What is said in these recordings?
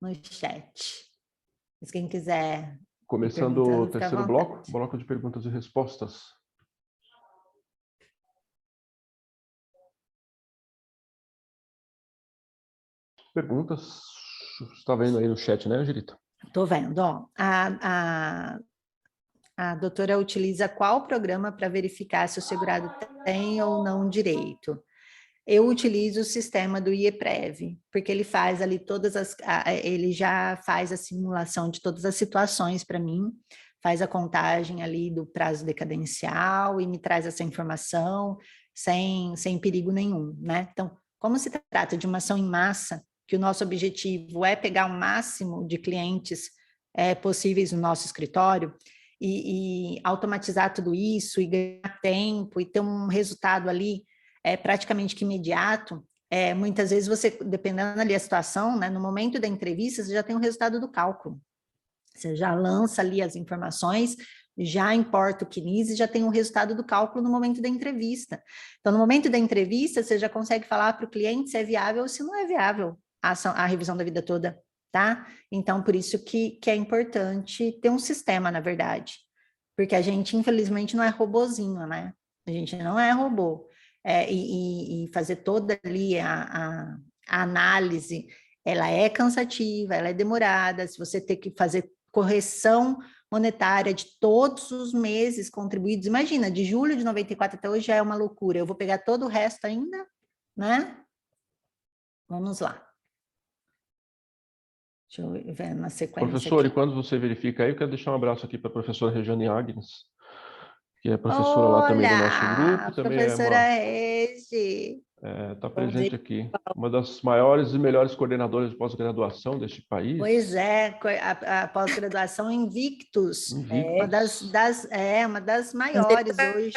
no chat. Mas quem quiser ir Começando o perguntando, fica à terceiro vontade. bloco de perguntas e respostas. Perguntas, você está vendo aí no chat, né, Angelita? Estou vendo, ó. A doutora utiliza qual programa para verificar se o segurado tem ou não direito? Eu utilizo o sistema do IEPREV, porque ele faz ali ele já faz a simulação de todas as situações para mim, faz a contagem ali do prazo decadencial e me traz essa informação sem perigo nenhum, né? Então, como se trata de uma ação em massa, que o nosso objetivo é pegar o máximo de clientes possíveis no nosso escritório, e automatizar tudo isso, e ganhar tempo, e ter um resultado ali praticamente que imediato, muitas vezes você, dependendo ali da situação, né, no momento da entrevista, você já tem o resultado do cálculo. Você já lança ali as informações, já importa o CNIS e já tem o resultado do cálculo no momento da entrevista. Então, no momento da entrevista, você já consegue falar para o cliente se é viável ou se não é viável a revisão da vida toda, tá? Então, por isso que é importante ter um sistema, na verdade. Porque a gente, infelizmente, não é robozinho, né? A gente não é robô. E fazer toda ali a análise, ela é cansativa, ela é demorada, se você ter que fazer correção monetária de todos os meses contribuídos, imagina, de julho de 94 até hoje já é uma loucura, eu vou pegar todo o resto ainda, né? Vamos lá. Deixa eu ver na sequência Professor, aqui. e quando você verifica aí, eu quero deixar um abraço aqui para a professora Regiane Agnes, que é professora lá também do nosso grupo, Olha, também professora Regi. está Bom presente dia. aqui, uma das maiores e melhores coordenadoras de pós-graduação deste país. Pois é, a pós-graduação Invictus, Invictus. uma das maiores hoje.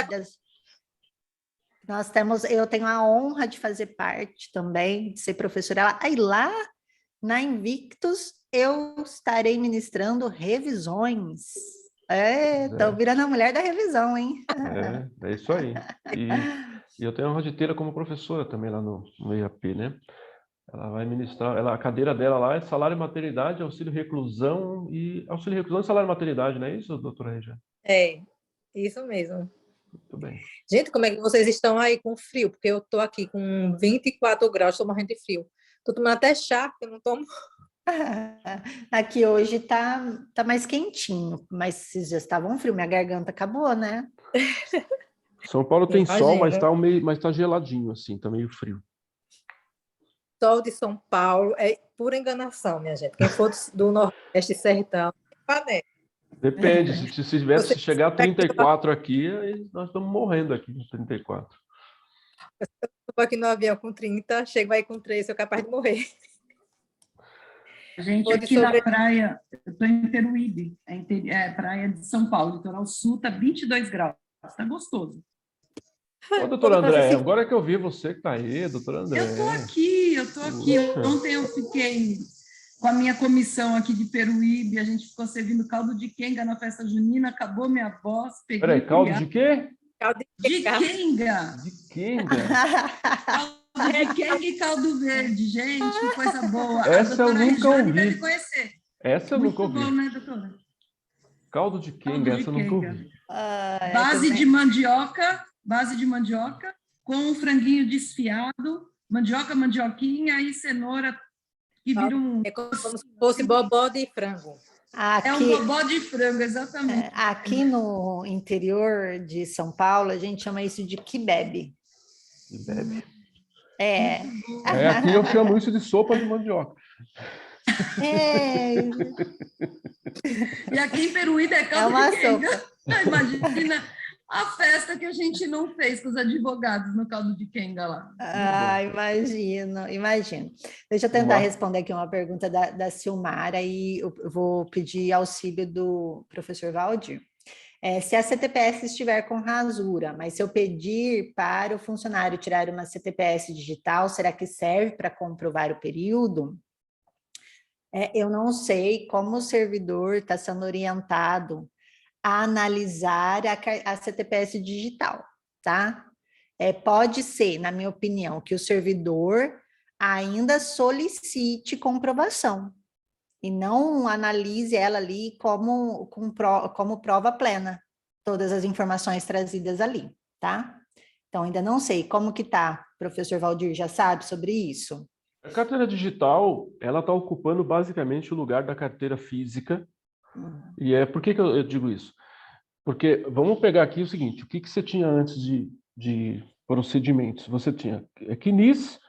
Eu tenho a honra de fazer parte também, de ser professora. Aí lá na Invictus eu estarei ministrando revisões. Estou virando a mulher da revisão, hein? É isso aí. E eu tenho a honra de tê-la como professora também lá no IAP, né? Ela vai ministrar, a cadeira dela lá é salário e maternidade, auxílio reclusão e salário e maternidade, não é isso, doutora Regia? É, isso mesmo. Muito bem. Gente, como é que vocês estão aí com frio? Porque eu estou aqui com 24 graus, estou morrendo de frio. Estou tomando até chá, porque eu não tomo. Aqui hoje tá mais quentinho, mas esses dias estavam frio, minha garganta acabou, né? São Paulo tem sol, mas Imagina. mas tá geladinho, assim, tá meio frio. Sol de São Paulo é pura enganação, minha gente. Quem for do Nordeste Sertão, panela. Depende, se chegar a 34 aqui, aí nós estamos morrendo aqui nos 34. Estou aqui no avião com 30, chego aí com 3, sou capaz de morrer. A gente aqui na praia, eu estou em Peruíbe, praia de São Paulo, litoral sul, está 22 graus, está gostoso. Ô, doutor André, agora que eu vi você que tá aí, doutor André. Eu estou aqui. Ontem eu fiquei com a minha comissão aqui de Peruíbe, a gente ficou servindo caldo de quenga na festa junina, acabou minha voz, peguei... Peraí, caldo de quê? Caldo de quenga. De quenga? Caldo de quenga e caldo verde, gente, que coisa boa. Essa eu nunca ouvi. Deve conhecer. Essa eu nunca ouvi. Muito bom, né, doutora? Caldo de quenga, essa eu nunca ouvi. Base de mandioca, com um franguinho desfiado, mandioquinha e cenoura, que vira um... É como se fosse bobó de frango. É um bobó de frango, exatamente. Aqui no interior de São Paulo, a gente chama isso de quibebe. Quibebe. Aqui eu chamo isso de sopa de mandioca. E aqui em Peruíbe é caldo uma de quenga. sopa. Imagina a festa que a gente não fez com os advogados no caldo de quenga lá. Imagino. Deixa eu tentar responder aqui uma pergunta da Silmara e eu vou pedir auxílio do professor Valdir. Se a CTPS estiver com rasura, mas se eu pedir para o funcionário tirar uma CTPS digital, será que serve para comprovar o período? Eu não sei como o servidor está sendo orientado a analisar a CTPS digital, tá? Pode ser, na minha opinião, que o servidor ainda solicite comprovação, e não analise ela ali como prova plena, todas as informações trazidas ali, tá? Então, ainda não sei como que tá, professor Valdir, já sabe sobre isso? A carteira digital, ela está ocupando basicamente o lugar da carteira física. E por que eu digo isso? Porque vamos pegar aqui o seguinte, o que você tinha antes de procedimentos? Você tinha CNIS,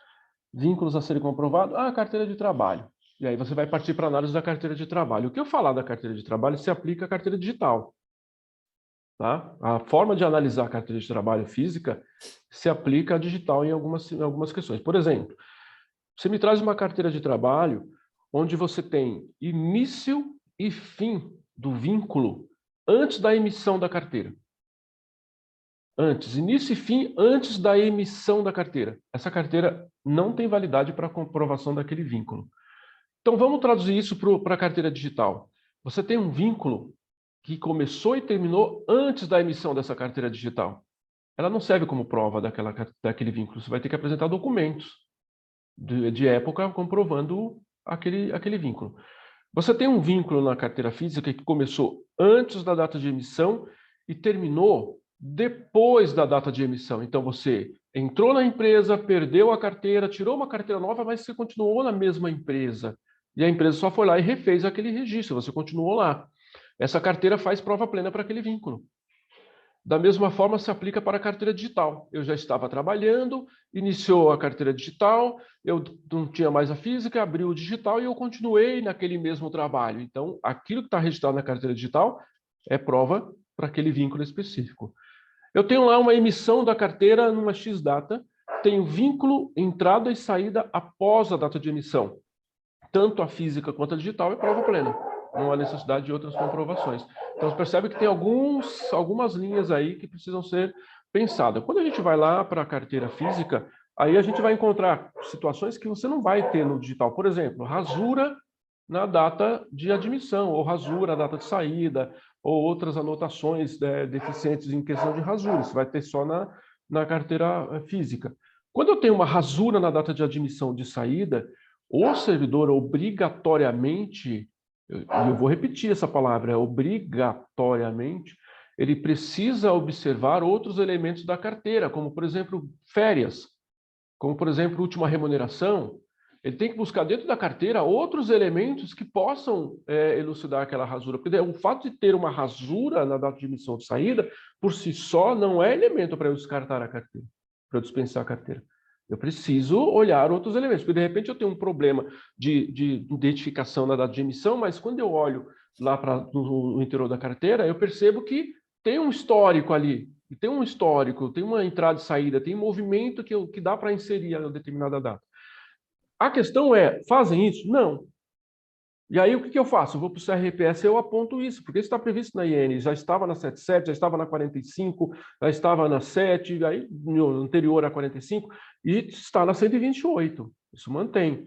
vínculos a serem comprovados, carteira de trabalho. E aí você vai partir para a análise da carteira de trabalho. O que eu falar da carteira de trabalho se aplica à carteira digital. Tá? A forma de analisar a carteira de trabalho física se aplica à digital em algumas questões. Por exemplo, você me traz uma carteira de trabalho onde você tem início e fim do vínculo antes da emissão da carteira. Início e fim antes da emissão da carteira. Essa carteira não tem validade para comprovação daquele vínculo. Então, vamos traduzir isso para a carteira digital. Você tem um vínculo que começou e terminou antes da emissão dessa carteira digital. Ela não serve como prova daquele vínculo. Você vai ter que apresentar documentos de época comprovando aquele vínculo. Você tem um vínculo na carteira física que começou antes da data de emissão e terminou depois da data de emissão. Então, você entrou na empresa, perdeu a carteira, tirou uma carteira nova, mas você continuou na mesma empresa. E a empresa só foi lá e refez aquele registro, você continuou lá. Essa carteira faz prova plena para aquele vínculo. Da mesma forma, se aplica para a carteira digital. Eu já estava trabalhando, iniciou a carteira digital, eu não tinha mais a física, abriu o digital e eu continuei naquele mesmo trabalho. Então, aquilo que está registrado na carteira digital é prova para aquele vínculo específico. Eu tenho lá uma emissão da carteira numa X data, tenho vínculo, entrada e saída após a data de emissão. Tanto a física quanto a digital é prova plena. Não há necessidade de outras comprovações. Então, você percebe que tem algumas linhas aí que precisam ser pensadas. Quando a gente vai lá para a carteira física, aí a gente vai encontrar situações que você não vai ter no digital. Por exemplo, rasura na data de admissão, ou rasura na data de saída, ou outras anotações deficientes em questão de rasura. Isso vai ter só na carteira física. Quando eu tenho uma rasura na data de admissão ou de saída, o servidor obrigatoriamente, e eu vou repetir essa palavra, obrigatoriamente, ele precisa observar outros elementos da carteira, como, por exemplo, férias, como, por exemplo, última remuneração. Ele tem que buscar dentro da carteira outros elementos que possam elucidar aquela rasura. Porque o fato de ter uma rasura na data de emissão ou de saída, por si só, não é elemento para eu descartar a carteira, para eu dispensar a carteira. Eu preciso olhar outros elementos, porque de repente eu tenho um problema de identificação na data de emissão, mas quando eu olho lá no interior da carteira, eu percebo que tem um histórico ali, tem um histórico, tem uma entrada e saída, tem um movimento que dá para inserir a determinada data. A questão é, fazem isso? Não. E aí o que eu faço? Eu vou para o CRPS e eu aponto isso, porque isso está previsto na IN, já estava na 77, já estava na 45, já estava na 7, aí, no anterior a 45, e está na 128. Isso mantém.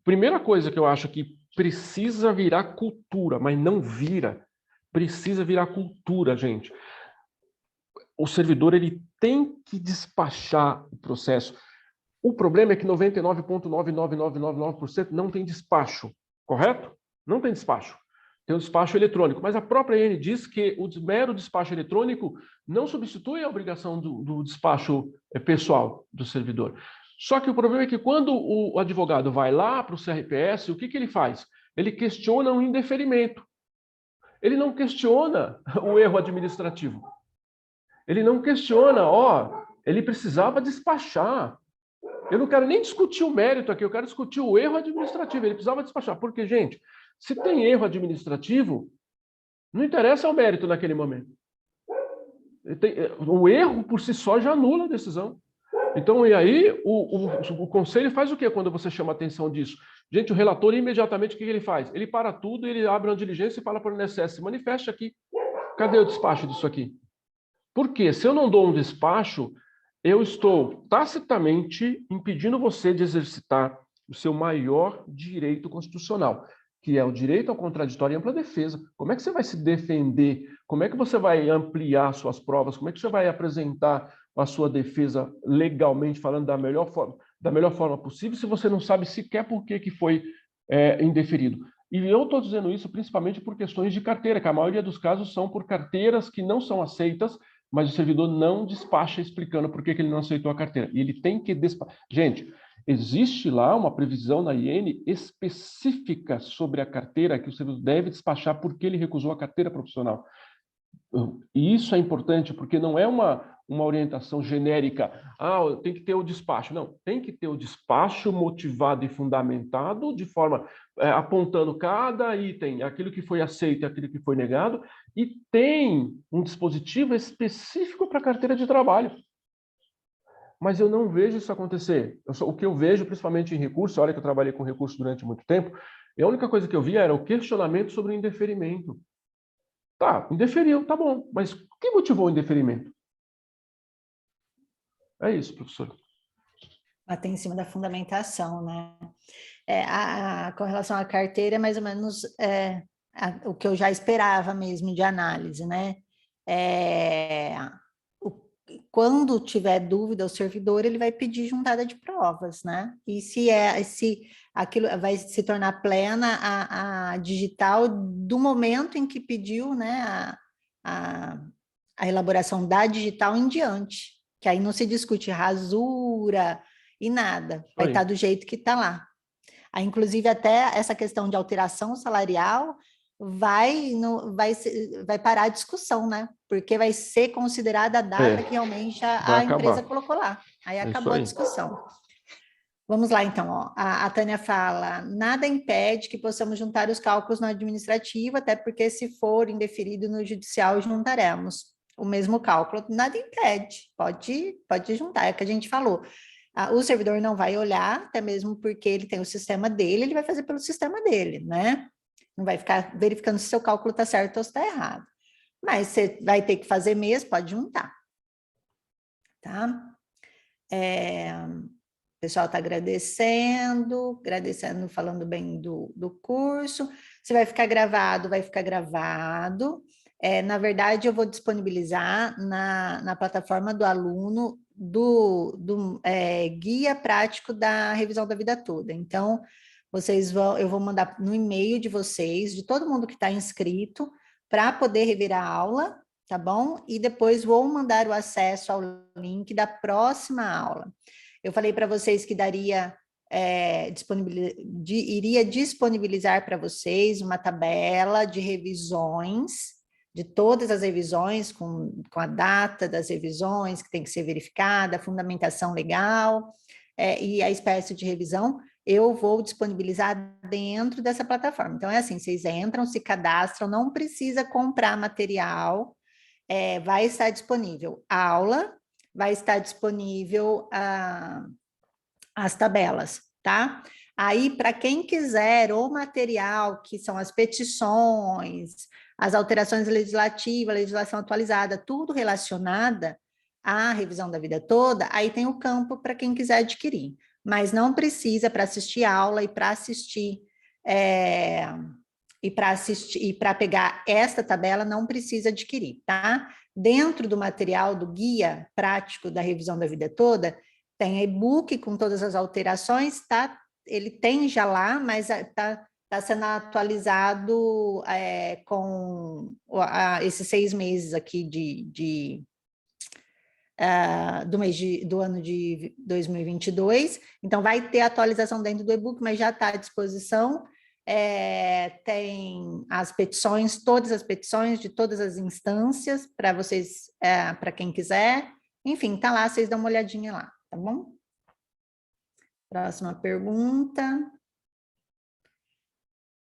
Primeira coisa que eu acho que precisa virar cultura, mas não vira. Precisa virar cultura, gente. O servidor ele tem que despachar o processo. O problema é que 99,99999% não tem despacho. Correto? Não tem despacho. Tem o despacho eletrônico. Mas a própria IN diz que o mero despacho eletrônico não substitui a obrigação do despacho pessoal do servidor. Só que o problema é que quando o advogado vai lá para o CRPS, o que ele faz? Ele questiona um indeferimento. Ele não questiona o erro administrativo. Ele não questiona, ele precisava despachar. Eu não quero nem discutir o mérito aqui, eu quero discutir o erro administrativo. Ele precisava despachar. Porque, gente, se tem erro administrativo, não interessa o mérito naquele momento. O erro, por si só, já anula a decisão. Então, e aí, o conselho faz o quê quando você chama a atenção disso? Gente, o relator, imediatamente, o que ele faz? Ele para tudo, ele abre uma diligência e fala para o INSS, se manifeste aqui. Cadê o despacho disso aqui? Porque se eu não dou um despacho, eu estou tacitamente impedindo você de exercitar o seu maior direito constitucional, que é o direito ao contraditório e ampla defesa. Como é que você vai se defender? Como é que você vai ampliar suas provas? Como é que você vai apresentar a sua defesa legalmente falando da melhor forma possível, se você não sabe sequer por que foi indeferido? E eu estou dizendo isso principalmente por questões de carteira, que a maioria dos casos são por carteiras que não são aceitas, mas o servidor não despacha explicando por que ele não aceitou a carteira. E ele tem que despachar. Gente, existe lá uma previsão na IN específica sobre a carteira que o servidor deve despachar porque ele recusou a carteira profissional. E isso é importante, porque não é uma orientação genérica. Tem que ter o despacho. Não, tem que ter o despacho motivado e fundamentado, de forma apontando cada item, aquilo que foi aceito e aquilo que foi negado, e tem um dispositivo específico para a carteira de trabalho. Mas eu não vejo isso acontecer. O que eu vejo, principalmente em recurso, olha que eu trabalhei com recurso durante muito tempo, e a única coisa que eu via era o questionamento sobre o indeferimento. Tá, indeferiu, tá bom, mas o que motivou o indeferimento? É isso, professor. Até em cima da fundamentação, né? Com relação à carteira, é mais ou menos o que eu já esperava mesmo de análise, né? Quando tiver dúvida, o servidor ele vai pedir juntada de provas, né? E se aquilo vai se tornar plena a digital do momento em que pediu, né? A elaboração da digital em diante, que aí não se discute rasura e nada, vai estar do jeito que está lá. Aí, inclusive, até essa questão de alteração salarial vai parar a discussão, né? Porque vai ser considerada a data que realmente a empresa colocou lá. Aí acabou a discussão. Vamos lá, então. Ó. A Tânia fala, nada impede que possamos juntar os cálculos no administrativo, até porque se for indeferido no judicial, juntaremos o mesmo cálculo. Nada impede, pode juntar, é o que a gente falou. O servidor não vai olhar, até mesmo porque ele tem o sistema dele, ele vai fazer pelo sistema dele, né? Não vai ficar verificando se seu cálculo está certo ou se está errado. Mas você vai ter que fazer mesmo, pode juntar. Tá? O pessoal está agradecendo, falando bem do curso. Se vai ficar gravado, vai ficar gravado. Na verdade, eu vou disponibilizar na plataforma do aluno do guia prático da revisão da vida toda. Então, eu vou mandar no e-mail de vocês, de todo mundo que está inscrito, para poder rever a aula, tá bom? E depois vou mandar o acesso ao link da próxima aula. Eu falei para vocês que iria disponibilizar para vocês uma tabela de revisões, de todas as revisões, com a data das revisões que tem que ser verificada, a fundamentação legal e a espécie de revisão, eu vou disponibilizar dentro dessa plataforma. Então, é assim, vocês entram, se cadastram, não precisa comprar material, vai estar disponível a aula, vai estar disponível as tabelas, tá? Aí, para quem quiser o material, que são as petições, as alterações legislativas, legislação atualizada, tudo relacionada à revisão da vida toda, aí tem o campo para quem quiser adquirir. Mas não precisa para assistir aula e para assistir... E para pegar esta tabela, não precisa adquirir, tá? Dentro do material do guia prático da revisão da vida toda, tem e-book com todas as alterações, tá? Ele tem já lá, mas tá sendo atualizado com esses 6 meses aqui do ano de 2022. Então, vai ter atualização dentro do e-book, mas já está à disposição. Tem as petições, todas as petições de todas as instâncias para vocês, para quem quiser. Enfim, tá lá, vocês dão uma olhadinha lá, tá bom? Próxima pergunta.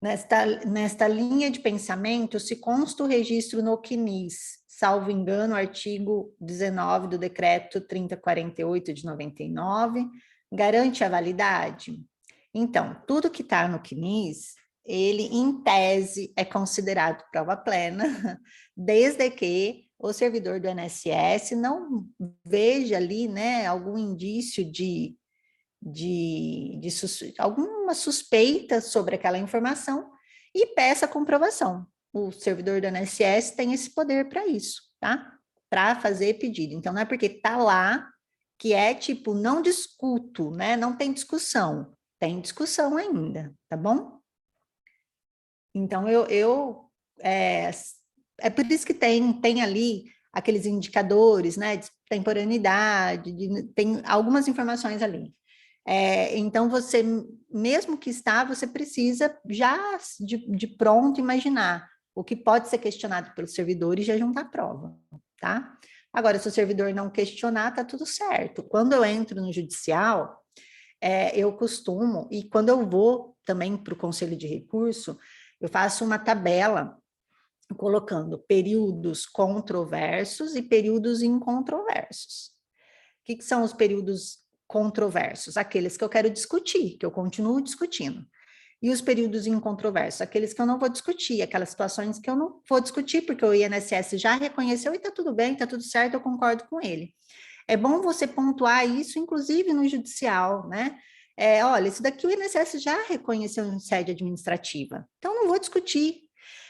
Nesta linha de pensamento, se consta o registro no CNIS, salvo engano, o artigo 19 do decreto 3048 de 99, garante a validade? Então, tudo que está no CNIS, ele, em tese, é considerado prova plena, desde que o servidor do INSS não veja ali, né, algum indício de alguma suspeita sobre aquela informação e peça comprovação. O servidor do INSS tem esse poder para isso, tá? Para fazer pedido. Então, não é porque está lá que é tipo, não discuto, né? Não tem discussão. Tem discussão ainda, tá bom? Então, é por isso que tem ali aqueles indicadores, né, de temporaneidade, tem algumas informações ali. Então, você, mesmo que está, você precisa já de pronto imaginar o que pode ser questionado pelo servidor e já juntar prova, tá? Agora, se o servidor não questionar, tá tudo certo. Quando eu entro no judicial, eu costumo, e quando eu vou também para o conselho de recurso, eu faço uma tabela colocando períodos controversos e períodos incontroversos. O que são os períodos controversos? Aqueles que eu quero discutir, que eu continuo discutindo. E os períodos incontroversos? Aqueles que eu não vou discutir, aquelas situações que eu não vou discutir, porque o INSS já reconheceu e está tudo bem, está tudo certo, eu concordo com ele. É bom você pontuar isso, inclusive no judicial, né? Olha, isso daqui o INSS já reconheceu em sede administrativa, então não vou discutir.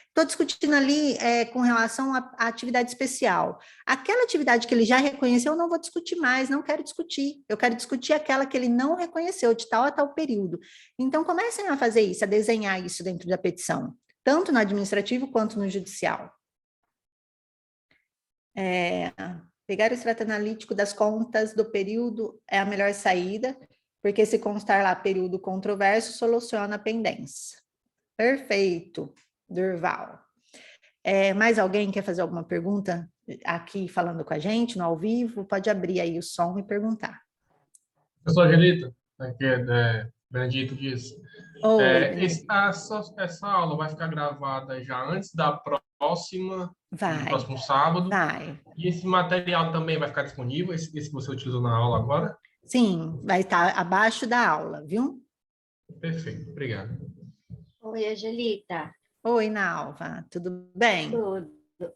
Estou discutindo ali com relação à atividade especial. Aquela atividade que ele já reconheceu, eu não vou discutir mais, não quero discutir. Eu quero discutir aquela que ele não reconheceu, de tal a tal período. Então, comecem a fazer isso, a desenhar isso dentro da petição, tanto no administrativo quanto no judicial. Pegar o extrato analítico das contas do período é a melhor saída, porque se constar lá período controverso, soluciona a pendência. Perfeito, Durval. Mais alguém quer fazer alguma pergunta aqui falando com a gente, no ao vivo? Pode abrir aí o som e perguntar. Professor Angelita, aqui Benedito Dias. Oi, Essa aula vai ficar gravada já antes da próxima, vai, do próximo sábado. vai. E esse material também vai ficar disponível, esse que você utilizou na aula agora? Sim, vai estar abaixo da aula, viu? Perfeito, obrigado. Oi, Angelita. Oi, Nalva, tudo bem? Tudo.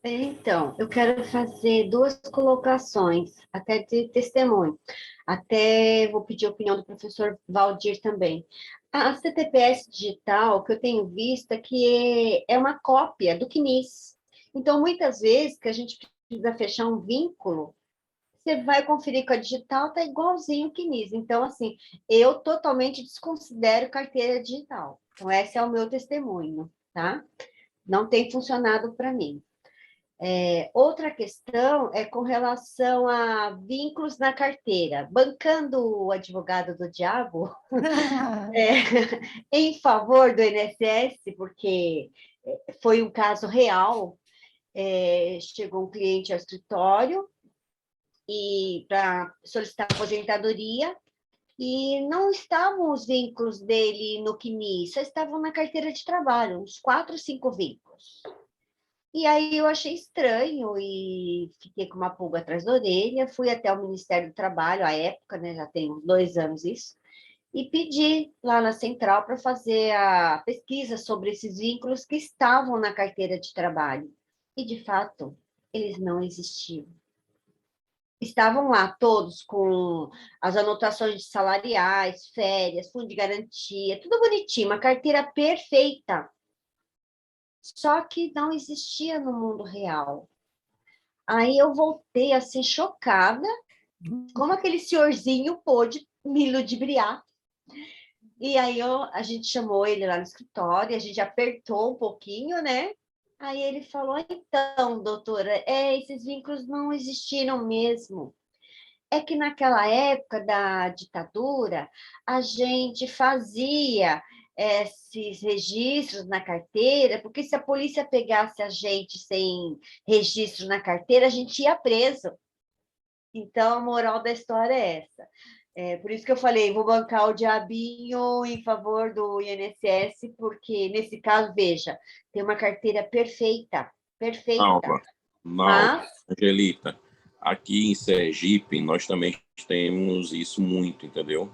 Então, eu quero fazer duas colocações, até de testemunho. Até vou pedir a opinião do professor Valdir também. A CTPS digital, que eu tenho visto, é que é uma cópia do CNIS. Então, muitas vezes que a gente precisa fechar um vínculo, você vai conferir com a digital, tá igualzinho o CNIS. Então, assim, eu totalmente desconsidero carteira digital. Então, esse é o meu testemunho, tá? Não tem funcionado para mim. Outra questão é com relação a vínculos na carteira. Bancando o advogado do diabo, em favor do INSS, porque foi um caso real, chegou um cliente ao escritório e para solicitar aposentadoria, e não estavam os vínculos dele no CNIS, só estavam na carteira de trabalho, uns 4 ou 5 vínculos. E aí eu achei estranho e fiquei com uma pulga atrás da orelha, fui até o Ministério do Trabalho, à época, né, já tem uns 2 anos isso, e pedi lá na central para fazer a pesquisa sobre esses vínculos que estavam na carteira de trabalho. E, de fato, eles não existiam. Estavam lá todos com as anotações de salariais, férias, fundo de garantia, tudo bonitinho, uma carteira perfeita. Só que não existia no mundo real. Aí eu voltei assim, chocada, como aquele senhorzinho pôde me ludibriar. E aí a gente chamou ele lá no escritório, a gente apertou um pouquinho, né? Aí ele falou, então, doutora, esses vínculos não existiram mesmo. É que naquela época da ditadura, a gente fazia esses registros na carteira, porque se a polícia pegasse a gente sem registro na carteira, a gente ia preso. Então, a moral da história é essa. Por isso que eu falei, vou bancar o diabinho em favor do INSS, porque, nesse caso, veja, tem uma carteira perfeita, perfeita. Nalva, Mas... Angelita, aqui em Sergipe, nós também temos isso muito, entendeu?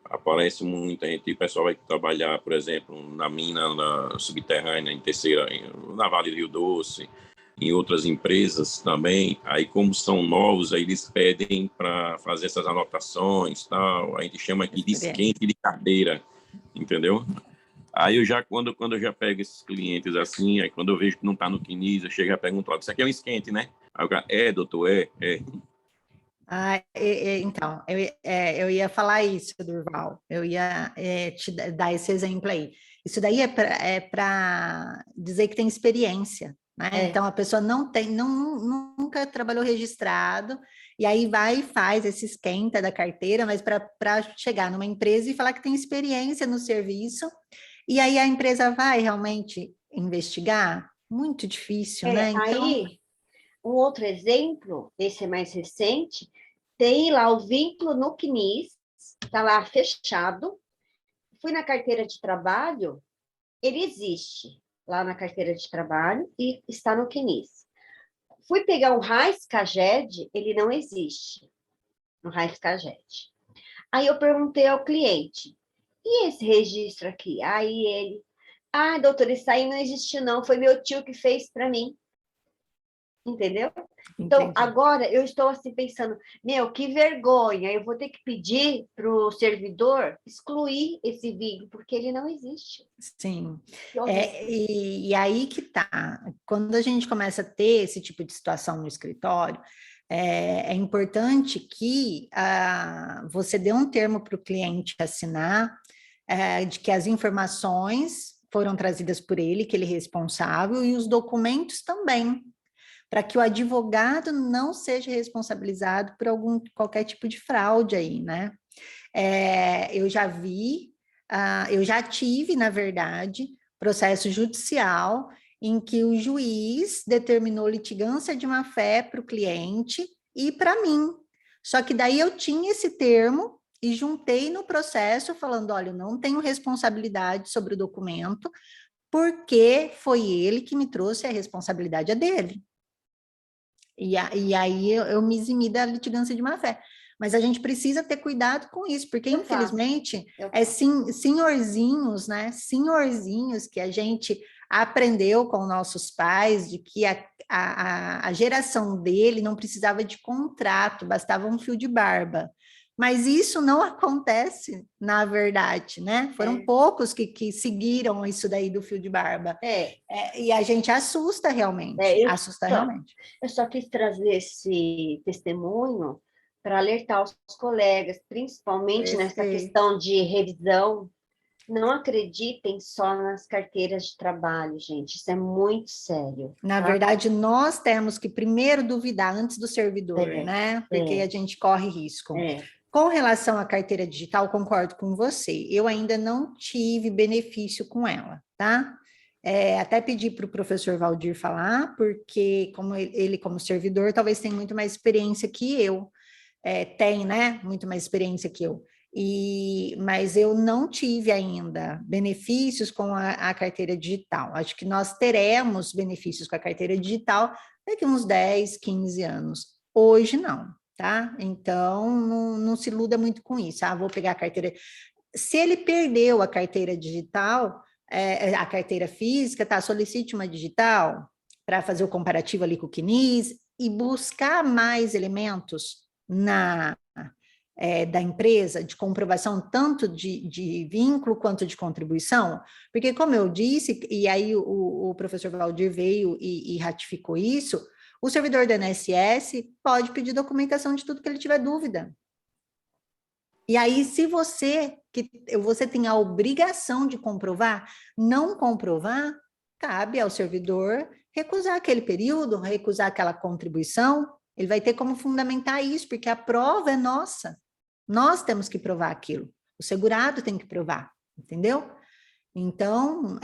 Aparece muita gente, o pessoal vai trabalhar, por exemplo, na mina na subterrânea, em terceira, na Vale do Rio Doce, em outras empresas também. Aí, como são novos, aí eles pedem para fazer essas anotações, tal. A gente chama aqui de esquente de carteira, entendeu? Aí eu já, quando eu já pego esses clientes assim, aí quando eu vejo que não está no CNIS, eu chego e pergunto, isso aqui é um esquente, né? Aí o cara, doutor, é. Então, eu ia falar isso, Durval, eu ia te dar esse exemplo aí. Isso daí é para dizer que tem experiência, né? Então, a pessoa nunca trabalhou registrado, e aí vai e faz esse esquenta da carteira, mas para chegar numa empresa e falar que tem experiência no serviço, e aí a empresa vai realmente investigar? Muito difícil, né? Então... Aí, um outro exemplo, esse é mais recente, tem lá o vínculo no CNIS, está lá fechado. Fui na carteira de trabalho, ele existe lá na carteira de trabalho e está no CNIS. Fui pegar um RAIS-CAGED, ele não existe no RAIS-CAGED. Aí eu perguntei ao cliente, e esse registro aqui? Aí ele, doutor, isso aí não existe não, foi meu tio que fez para mim. Entendeu? Então, Entendi. agora eu estou assim pensando, que vergonha, eu vou ter que pedir para o servidor excluir esse vínculo, porque ele não existe. Sim, e aí que tá, quando a gente começa a ter esse tipo de situação no escritório, é importante que você dê um termo para o cliente assinar, de que as informações foram trazidas por ele, que ele é responsável, e os documentos também, para que o advogado não seja responsabilizado por qualquer tipo de fraude aí, né? Eu já vi, eu já tive, na verdade, processo judicial em que o juiz determinou litigância de má-fé para o cliente e para mim. Só que daí eu tinha esse termo e juntei no processo falando, olha, eu não tenho responsabilidade sobre o documento, porque foi ele que me trouxe, a responsabilidade é dele. E aí eu me eximi da litigância de má-fé. Mas a gente precisa ter cuidado com isso, porque, infelizmente, senhorzinhos, né? Senhorzinhos que a gente aprendeu com nossos pais, de que a geração dele não precisava de contrato, bastava um fio de barba. Mas isso não acontece, na verdade, né? Foram poucos que seguiram isso daí do fio de barba. E a gente assusta realmente, realmente. Eu só quis trazer esse testemunho para alertar os colegas, principalmente nessa questão de revisão. Não acreditem só nas carteiras de trabalho, gente. Isso é muito sério. Na verdade, nós temos que primeiro duvidar antes do servidor, né? Porque a gente corre risco. Com relação à carteira digital, concordo com você. Eu ainda não tive benefício com ela, tá? Até pedi para o professor Valdir falar, porque como ele como servidor, talvez tenha muito mais experiência que eu. Tem, né? Muito mais experiência que eu. Mas eu não tive ainda benefícios com a carteira digital. Acho que nós teremos benefícios com a carteira digital daqui uns 10, 15 anos. Hoje não, tá? Então, não se iluda muito com isso. Vou pegar a carteira... Se ele perdeu a carteira digital, a carteira física, tá? Solicite uma digital para fazer o comparativo ali com o CNIS e buscar mais elementos da empresa, de comprovação tanto de vínculo quanto de contribuição, porque como eu disse, e aí o professor Valdir veio e ratificou isso, o servidor do INSS pode pedir documentação de tudo que ele tiver dúvida. E aí, se você tem a obrigação de comprovar, não comprovar, cabe ao servidor recusar aquele período, recusar aquela contribuição. Ele vai ter como fundamentar isso, porque a prova é nossa. Nós temos que provar aquilo. O segurado tem que provar, entendeu? Então,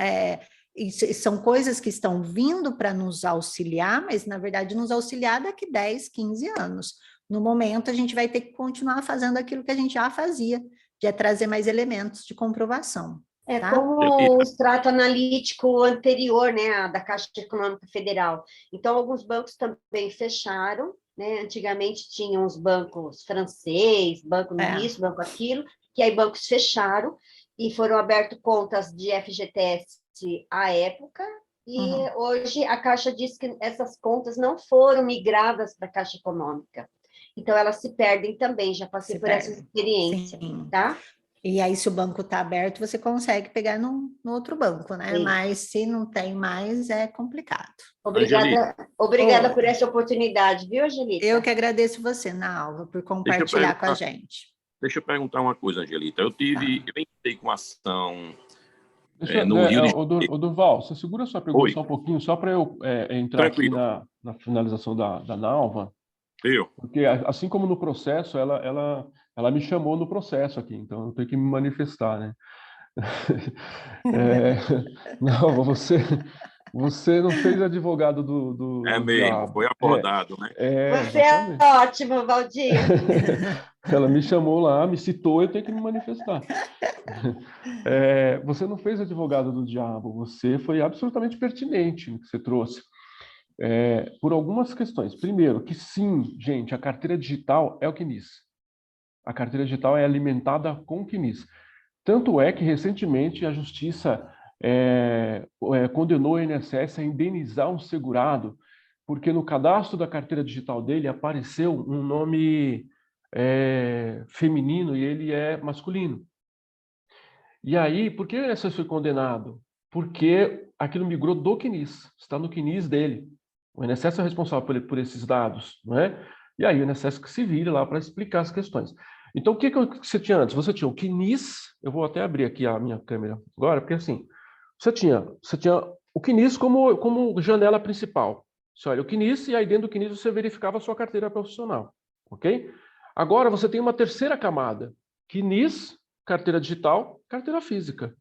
são coisas que estão vindo para nos auxiliar, mas, na verdade, nos auxiliar daqui 10, 15 anos. No momento, a gente vai ter que continuar fazendo aquilo que a gente já fazia, de trazer mais elementos de comprovação. Tá? Como o extrato analítico anterior, né, da Caixa Econômica Federal. Então, alguns bancos também fecharam, né? Antigamente tinham os bancos francês, banco isso, banco aquilo, que aí bancos fecharam e foram abertas contas de FGTS à época, e hoje a Caixa diz que essas contas não foram migradas para a Caixa Econômica. Então, elas se perdem também, já passei por essa experiência, tá? E aí, se o banco está aberto, você consegue pegar no outro banco, né? Sim. Mas se não tem mais, é complicado. Obrigada por essa oportunidade, viu, Angelita? Eu que agradeço você, Nalva, por compartilhar com a gente. Deixa eu perguntar uma coisa, Angelita. Eu entrei com ação no Rio de Ô, Durval, você segura a sua pergunta só um pouquinho, só para eu entrar aqui na finalização da Nalva, porque assim como no processo, ela me chamou no processo aqui, então eu tenho que me manifestar, né? Não, você não fez advogado do mesmo, diabo. foi abordado, né? Você é ótimo, Valdir. Ela me chamou lá, me citou, eu tenho que me manifestar. Você não fez advogado do diabo, você foi absolutamente pertinente no que você trouxe. Por algumas questões. Primeiro, que sim, gente, a carteira digital é o CNIS. A carteira digital é alimentada com o CNIS. Tanto é que, recentemente, a Justiça condenou o INSS a indenizar um segurado, porque no cadastro da carteira digital dele apareceu um nome feminino e ele é masculino. E aí, por que o INSS foi condenado? Porque aquilo migrou do CNIS, está no CNIS dele. O INSS é responsável por esses dados, não é? E aí o INSS que se vire lá para explicar as questões. Então, o que você tinha antes? Você tinha o CNIS, eu vou até abrir aqui a minha câmera agora, porque assim, você tinha o CNIS como janela principal. Você olha o CNIS e aí dentro do CNIS você verificava a sua carteira profissional, ok? Agora você tem uma terceira camada, CNIS, carteira digital, carteira física.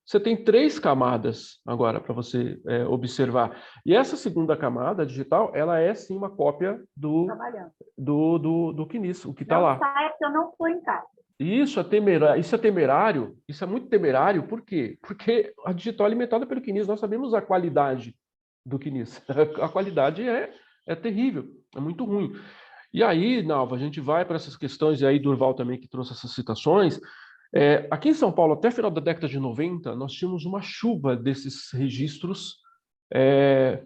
Você tem 3 camadas agora para você observar. E essa segunda camada digital, ela é sim uma cópia do CNIS, o que está lá. Não sai, porque eu não estou em casa. Isso é temerário, isso é muito temerário, por quê? Porque a digital é alimentada pelo CNIS, nós sabemos a qualidade do CNIS. A qualidade é terrível, é muito ruim. E aí, Nalva, a gente vai para essas questões, e aí Durval também que trouxe essas citações. Aqui em São Paulo, até o final da década de 90, nós tínhamos uma chuva desses registros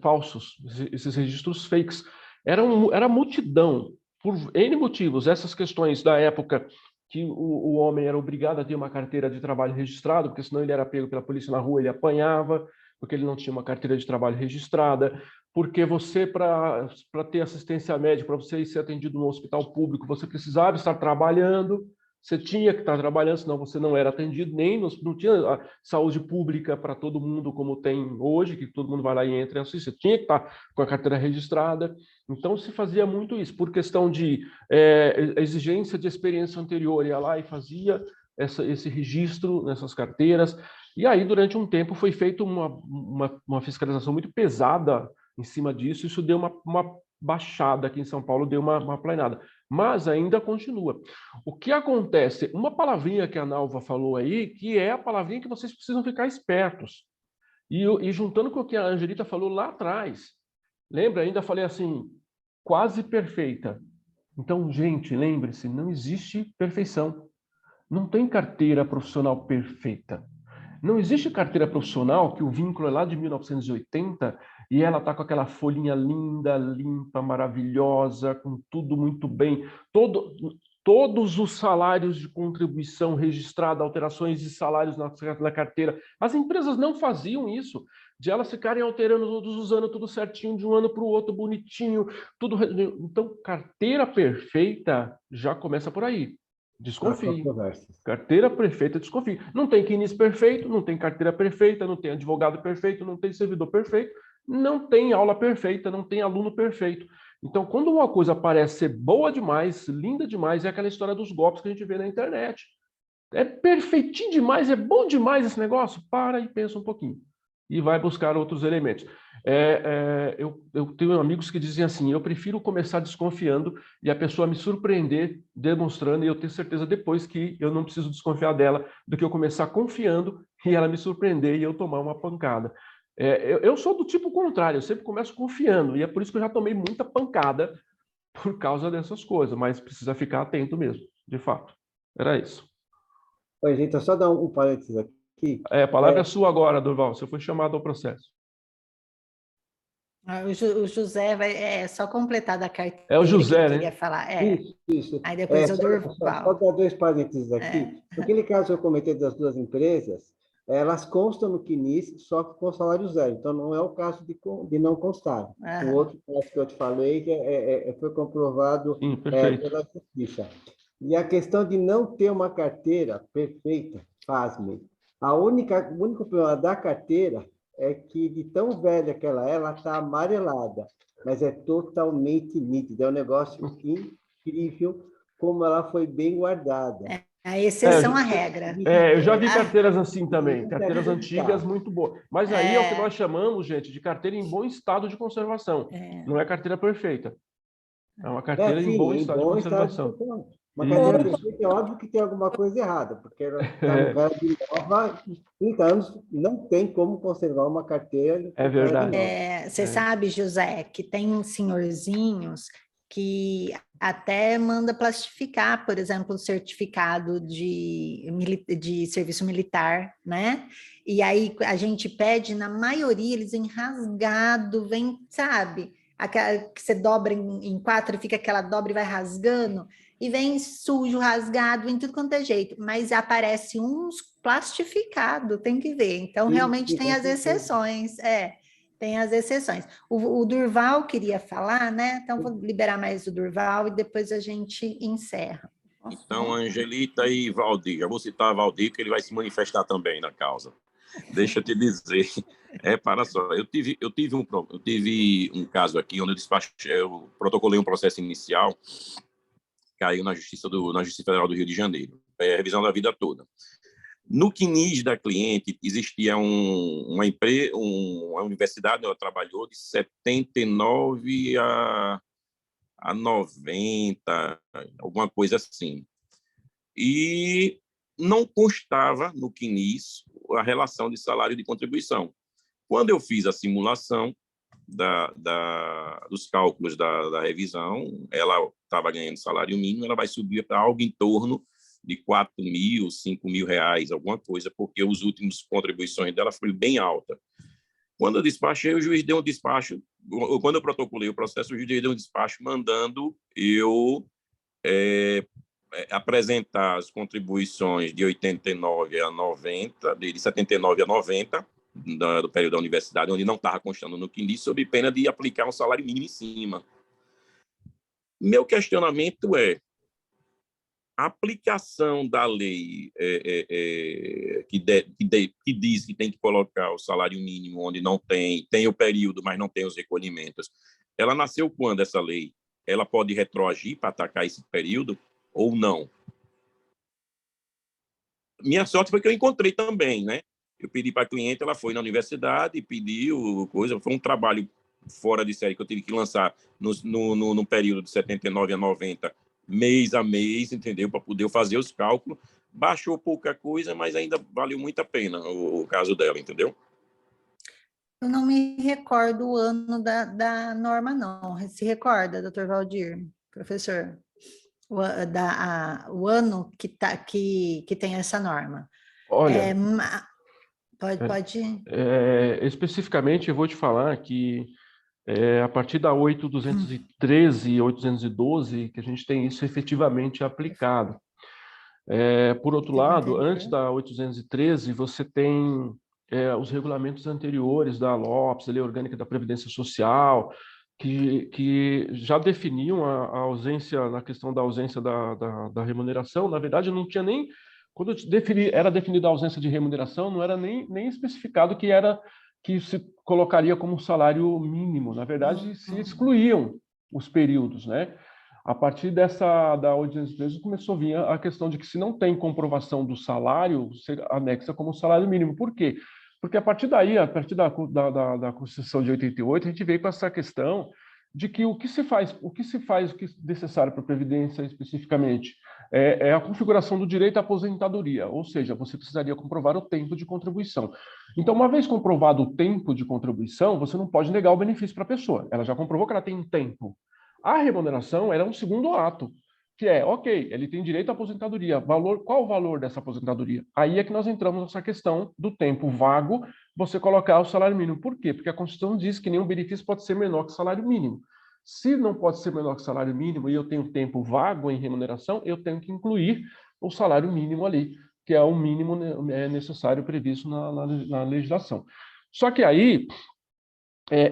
falsos, esses registros fakes. Era multidão, por N motivos. Essas questões da época que o homem era obrigado a ter uma carteira de trabalho registrado, porque senão ele era pego pela polícia na rua, ele apanhava, porque ele não tinha uma carteira de trabalho registrada, porque você, para ter assistência médica, para você ir ser atendido no hospital público, você precisava estar trabalhando, você tinha que estar trabalhando, senão você não era atendido, não tinha saúde pública para todo mundo como tem hoje, que todo mundo vai lá e entra e assiste, você tinha que estar com a carteira registrada. Então se fazia muito isso, por questão de exigência de experiência anterior, ia lá e fazia esse registro nessas carteiras, e aí durante um tempo foi feita uma fiscalização muito pesada em cima disso, isso deu uma baixada aqui em São Paulo, deu uma planeada, mas ainda continua. O que acontece? Uma palavrinha que a Nalva falou aí, que é a palavrinha que vocês precisam ficar espertos. E juntando com o que a Angelita falou lá atrás, lembra? Ainda falei assim, quase perfeita. Então, gente, lembre-se, não existe perfeição. Não tem carteira profissional perfeita. Não existe carteira profissional que o vínculo é lá de 1980 e ela está com aquela folhinha linda, limpa, maravilhosa, com tudo muito bem. Todos os salários de contribuição registrada, alterações de salários na carteira. As empresas não faziam isso, de elas ficarem alterando todos os anos, tudo certinho, de um ano para o outro, bonitinho, tudo. Então, carteira perfeita já começa por aí. Desconfie. Carteira perfeita, desconfie. Não tem CNIS perfeito, não tem carteira perfeita, não tem advogado perfeito, não tem servidor perfeito, não tem aula perfeita, não tem aluno perfeito. Então, quando uma coisa parece ser boa demais, linda demais, é aquela história dos golpes que a gente vê na internet. É perfeitinho demais, é bom demais esse negócio? Para e pensa um pouquinho. E vai buscar outros elementos. Eu tenho amigos que dizem assim, eu prefiro começar desconfiando e a pessoa me surpreender demonstrando, e eu tenho certeza depois que eu não preciso desconfiar dela, do que eu começar confiando e ela me surpreender e eu tomar uma pancada. Eu sou do tipo contrário, eu sempre começo confiando, e é por isso que eu já tomei muita pancada por causa dessas coisas, mas precisa ficar atento mesmo, de fato. Era isso. Oi, gente, só dar um parênteses aqui. A palavra é sua agora, Durval, você foi chamado ao processo. O José vai só completar da carteira. É o José, que né? queria falar. Isso. Aí depois o Só Durval. dar 2 parênteses aqui. Naquele caso que eu comentei das 2 empresas, elas constam no CNIS, só que com salário zero. Então, não é o caso de não constar. O outro caso que eu te falei que foi comprovado pela justiça. E a questão de não ter uma carteira perfeita, pasmem, O único problema da carteira é que, de tão velha que ela está amarelada, mas é totalmente nítida. É um negócio incrível como ela foi bem guardada. A exceção à regra. Eu já vi carteiras assim também, carteiras antigas muito boas. Mas aí é o que nós chamamos, gente, de carteira em bom estado de conservação. Não é carteira perfeita. É uma carteira em bom estado de conservação. Uma carteira perfeita é óbvio que tem alguma coisa errada, porque ela está no velho de nova, 30 anos, não tem como conservar uma carteira. É verdade. Você sabe, José, que tem senhorzinhos que até manda plastificar, por exemplo, o certificado de serviço militar, né? E aí a gente pede, na maioria, eles vêm rasgado, vem, sabe? Aquela que você dobra em 4 e fica aquela dobra e vai rasgando, e vem sujo, rasgado, vem tudo quanto é jeito, mas aparece uns plastificado, tem que ver. Então, realmente tem as exceções, tem as exceções. O Durval queria falar, né? Então, vou liberar mais o Durval e depois a gente encerra. Então, Angelita e Valdir, já vou citar Valdir, porque ele vai se manifestar também na causa. Deixa eu te dizer, para só, eu tive um caso aqui onde eu protocolei um processo inicial, caiu na Justiça Federal do Rio de Janeiro, revisão da vida toda. No CNIS da cliente existia uma universidade, ela trabalhou de 79 a 90, alguma coisa assim. E não constava no CNIS a relação de salário e de contribuição. Quando eu fiz a simulação dos cálculos da revisão, ela estava ganhando salário mínimo, ela vai subir para algo em torno de 4 mil, 5 mil reais, alguma coisa, porque os últimos contribuições dela foram bem alta. Quando eu despachei, o juiz deu um despacho, quando eu protocolei o processo, o juiz deu um despacho mandando eu apresentar as contribuições de 89 a 90, de 79 a 90, do período da universidade, onde não estava constando no CNIS, sob pena de aplicar um salário mínimo em cima. Meu questionamento é: a aplicação da lei que diz que tem que colocar o salário mínimo onde não tem o período, mas não tem os recolhimentos, ela nasceu quando essa lei? Ela pode retroagir para atacar esse período ou não? Minha sorte foi que eu encontrei também, né? Eu pedi para a cliente, ela foi na universidade, pediu coisa, foi um trabalho fora de série que eu tive que lançar no período de 79 a 90, mês a mês, entendeu? Para poder fazer os cálculos. Baixou pouca coisa, mas ainda valeu muito a pena o caso dela, entendeu? Eu não me recordo o ano da norma, não. Se recorda, doutor Valdir, professor? O ano que tem essa norma. Olha, pode... especificamente, eu vou te falar que a partir da 8.213 e 812 que a gente tem isso efetivamente aplicado. Por outro lado, antes da 813, você tem os regulamentos anteriores da LOPS, a Lei Orgânica da Previdência Social, que já definiam a ausência, na questão da ausência da remuneração. Na verdade, não tinha nem... Quando era definida a ausência de remuneração, não era nem especificado que se colocaria como salário mínimo. Na verdade, se excluíam os períodos, né? A partir da 813 começou a vir a questão de que, se não tem comprovação do salário, você anexa como salário mínimo. Por quê? Porque a partir daí, a partir da Constituição de 88, a gente veio com essa questão de que o que se faz necessário para a Previdência especificamente é a configuração do direito à aposentadoria, ou seja, você precisaria comprovar o tempo de contribuição. Então, uma vez comprovado o tempo de contribuição, você não pode negar o benefício para a pessoa. Ela já comprovou que ela tem um tempo. A remuneração era um segundo ato, que ok, ele tem direito à aposentadoria. Qual o valor dessa aposentadoria? Aí é que nós entramos nessa questão do tempo vago, você colocar o salário mínimo. Por quê? Porque a Constituição diz que nenhum benefício pode ser menor que o salário mínimo. Se não pode ser menor que o salário mínimo e eu tenho tempo vago em remuneração, eu tenho que incluir o salário mínimo ali, que é o mínimo necessário previsto na legislação. Só que aí...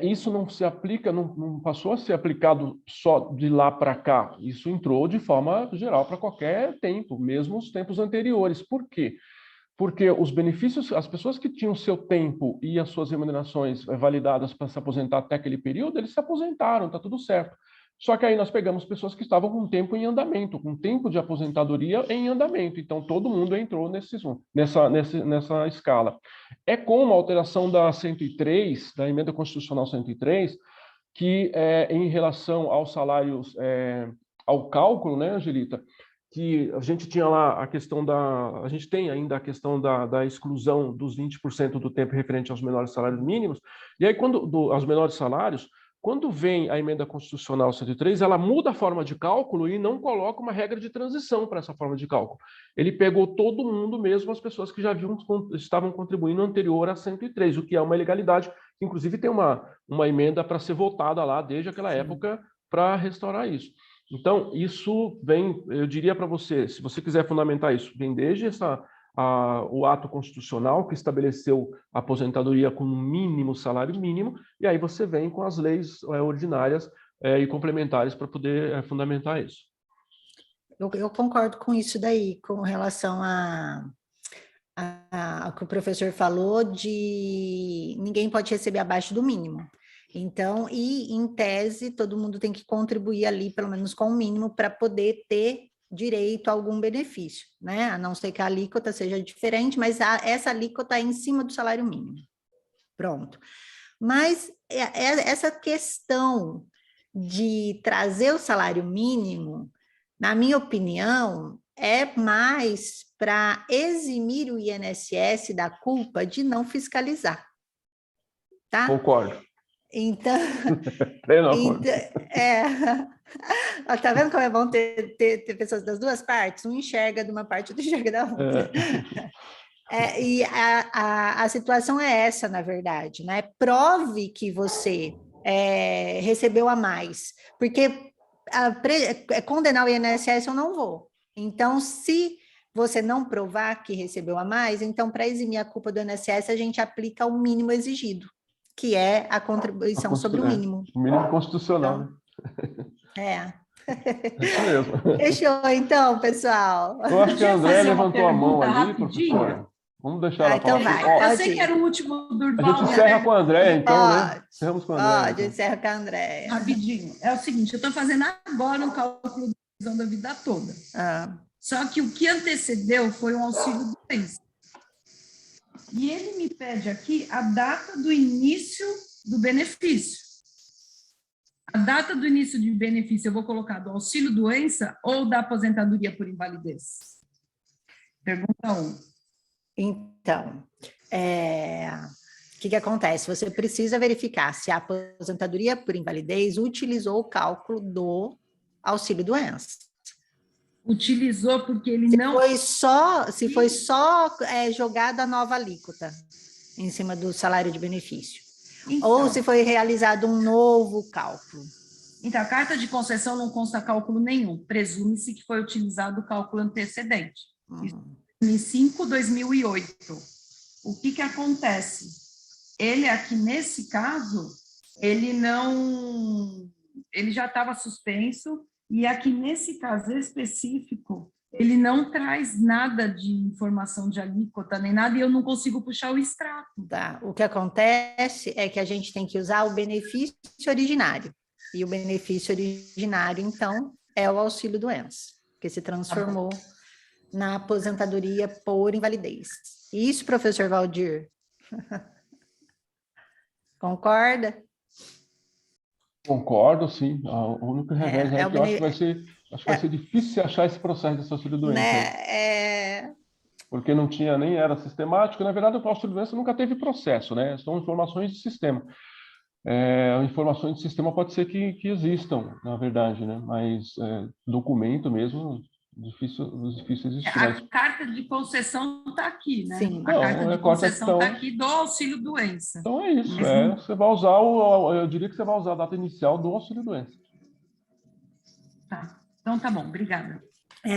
isso não se aplica, não passou a ser aplicado só de lá para cá. Isso entrou de forma geral para qualquer tempo, mesmo os tempos anteriores. Por quê? porque os benefícios, as pessoas que tinham seu tempo e as suas remunerações validadas para se aposentar até aquele período, eles se aposentaram, está tudo certo. Só que aí nós pegamos pessoas que estavam com tempo em andamento, com tempo de aposentadoria em andamento. Então, todo mundo entrou nessa escala. É como a alteração da 103, da Emenda Constitucional 103, que em relação aos salários, ao cálculo, né, Angelita, que a gente tinha lá a questão a gente tem ainda a questão da exclusão dos 20% do tempo referente aos menores salários mínimos, e aí aos menores salários, quando vem a Emenda Constitucional 103, ela muda a forma de cálculo e não coloca uma regra de transição para essa forma de cálculo. Ele pegou todo mundo mesmo, as pessoas que já estavam contribuindo anterior a 103, o que é uma ilegalidade. Inclusive tem uma emenda para ser votada lá desde aquela época para restaurar isso. Então, isso vem, eu diria para você, se você quiser fundamentar isso, vem desde o ato constitucional que estabeleceu a aposentadoria com um mínimo salário mínimo, e aí você vem com as leis ordinárias e complementares para poder fundamentar isso. Eu concordo com isso daí, com relação ao que o professor falou de ninguém pode receber abaixo do mínimo. Então, e em tese, todo mundo tem que contribuir ali, pelo menos com o mínimo, para poder ter direito a algum benefício, né? A não ser que a alíquota seja diferente, mas essa alíquota é em cima do salário mínimo. Pronto. Mas essa questão de trazer o salário mínimo, na minha opinião, é mais para eximir o INSS da culpa de não fiscalizar. Tá? Concordo. Então, tá vendo como é bom ter pessoas das duas partes? Um enxerga de uma parte, outro enxerga da outra. E a situação é essa, na verdade, né? Prove que você recebeu a mais, porque condenar o INSS eu não vou. Então, se você não provar que recebeu a mais, então, para eximir a culpa do INSS, a gente aplica o mínimo exigido, que é a contribuição sobre o mínimo. O mínimo constitucional, então, né? Isso mesmo. Fechou, então, pessoal. Eu acho que a André levantou a mão ali, professora. Vamos deixar ela então falar. vai. Eu sei que era o último Durval. A gente encerra com a André, então, né? Encerramos com a André. Pode, encerra com a André. Rapidinho. É o seguinte, eu estou fazendo agora um cálculo de visão da vida toda. Só que o que antecedeu foi um auxílio doença. E ele me pede aqui a data do início do benefício. A data do início de benefício eu vou colocar do auxílio doença ou da aposentadoria por invalidez? Pergunta 1. Então, o que acontece? Você precisa verificar se a aposentadoria por invalidez utilizou o cálculo do auxílio doença. Utilizou porque ele se foi só jogada a nova alíquota em cima do salário de benefício. Então, ou se foi realizado um novo cálculo. Então, a carta de concessão não consta cálculo nenhum. Presume-se que foi utilizado o cálculo antecedente. 2005, 2008. O que acontece? Ele aqui, nesse caso, ele já estava suspenso, e aqui, nesse caso específico, ele não traz nada de informação de alíquota, nem nada, e eu não consigo puxar o extrato. Tá. O que acontece é que a gente tem que usar o benefício originário. E o benefício originário, então, é o auxílio-doença, que se transformou na aposentadoria por invalidez. Isso, professor Valdir? Concorda? Concordo, sim. O único revés que eu acho que vai ser difícil achar esse processo de auxílio-doença. Né? Porque não tinha, nem era sistemático. Na verdade, o auxílio-doença nunca teve processo, né? São informações de sistema. Informações de sistema pode ser que existam, na verdade, né? Mas documento mesmo, difícil existir. A carta de concessão está aqui, né? Sim. A carta de concessão está aqui do auxílio-doença. Então é isso, você vai usar eu diria que você vai usar a data inicial do auxílio-doença. Tá, então tá bom, obrigada.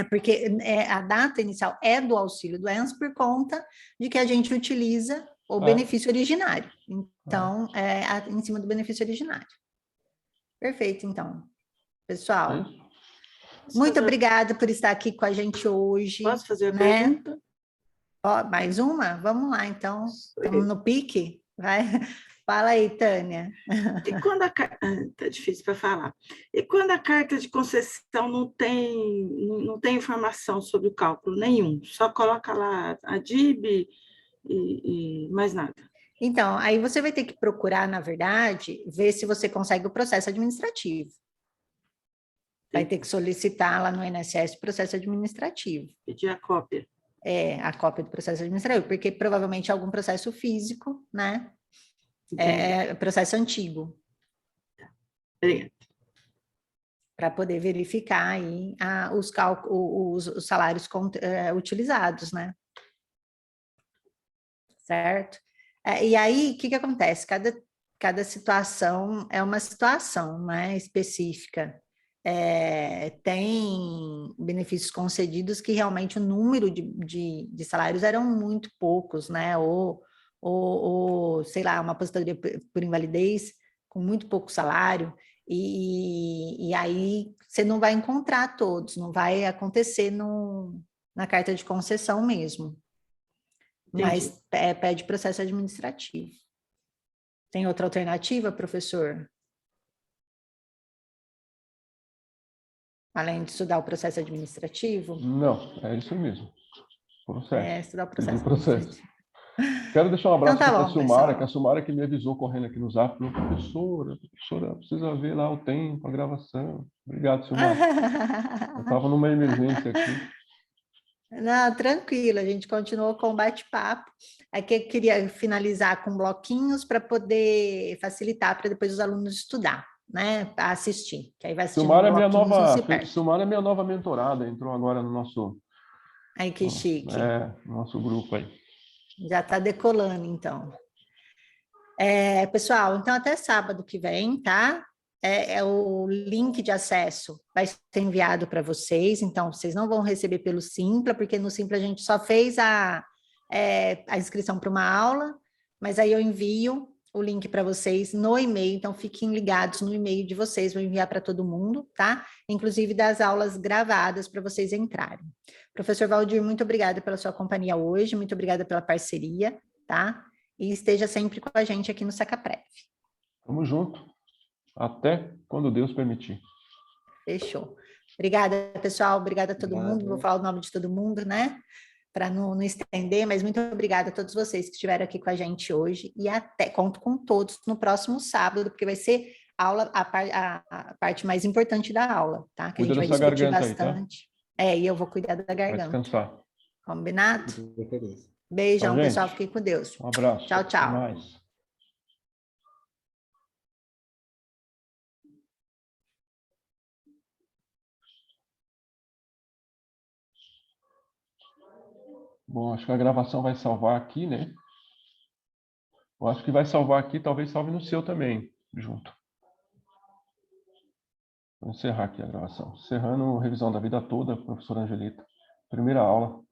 Porque a data inicial é do auxílio-doença por conta de que a gente utiliza o benefício originário. Então, em cima do benefício originário. Perfeito, então. Pessoal, muito obrigada por estar aqui com a gente hoje. Posso fazer uma pergunta? Ó, mais uma? Vamos lá, então. Estamos no pique? Vai. Fala aí, Tânia. E quando tá difícil para falar. E quando a carta de concessão não tem informação sobre o cálculo nenhum, só coloca lá a DIB e mais nada. Então, aí você vai ter que procurar, na verdade, ver se você consegue o processo administrativo. Vai ter que solicitar lá no INSS o processo administrativo. Pedir a cópia. A cópia do processo administrativo, porque provavelmente é algum processo físico, né? Processo antigo. Obrigada. Para poder verificar aí os salários utilizados, né? Certo? E aí, o que acontece? Cada situação é uma situação, né, específica. Tem benefícios concedidos que realmente o número de salários eram muito poucos, né? Ou sei lá, uma aposentadoria por invalidez com muito pouco salário, e aí você não vai encontrar todos, não vai acontecer na carta de concessão mesmo. Entendi. Mas pede processo administrativo. Tem outra alternativa, professor? Além de estudar o processo administrativo? Não, é isso mesmo. Processo. Estudar o processo. Quero deixar um abraço então, para a Silmara, que a Silmara que me avisou correndo aqui no Zap, falou, professora, precisa ver lá o tempo, a gravação. Obrigado, Silmara. Eu estava numa emergência aqui. Não, tranquilo, a gente continuou com o bate-papo. Aqui eu queria finalizar com bloquinhos para poder facilitar para depois os alunos estudar, né? Para assistir, que aí vai assistir. Silmara é minha nova mentorada, entrou agora no nosso... Aí que chique. Nosso grupo aí. Já está decolando, então. Pessoal, então até sábado que vem, tá? O link de acesso vai ser enviado para vocês, então vocês não vão receber pelo Simpla, porque no Simpla a gente só fez a inscrição para uma aula, mas aí eu envio o link para vocês no e-mail, então fiquem ligados no e-mail de vocês, vou enviar para todo mundo, tá? Inclusive das aulas gravadas para vocês entrarem. Professor Valdir, muito obrigada pela sua companhia hoje, muito obrigada pela parceria, tá? E esteja sempre com a gente aqui no Sacaprev. Tamo junto. Até quando Deus permitir. Fechou. Obrigada, pessoal. Obrigada a todo mundo. Vou falar o nome de todo mundo, né? Para não estender, mas muito obrigada a todos vocês que estiveram aqui com a gente hoje. E conto com todos no próximo sábado, porque vai ser a parte mais importante da aula, tá? Que Cuida a gente vai discutir bastante. Aí, tá? E eu vou cuidar da garganta. Vai descansar. Combinado? Beijão, pessoal. Fiquem com Deus. Um abraço. Tchau, tchau. Até mais. Bom, acho que a gravação vai salvar aqui, né? Eu acho que vai salvar aqui, talvez salve no seu também, junto. Vou encerrar aqui a gravação. Encerrando revisão da vida toda, professora Angelita. Primeira aula.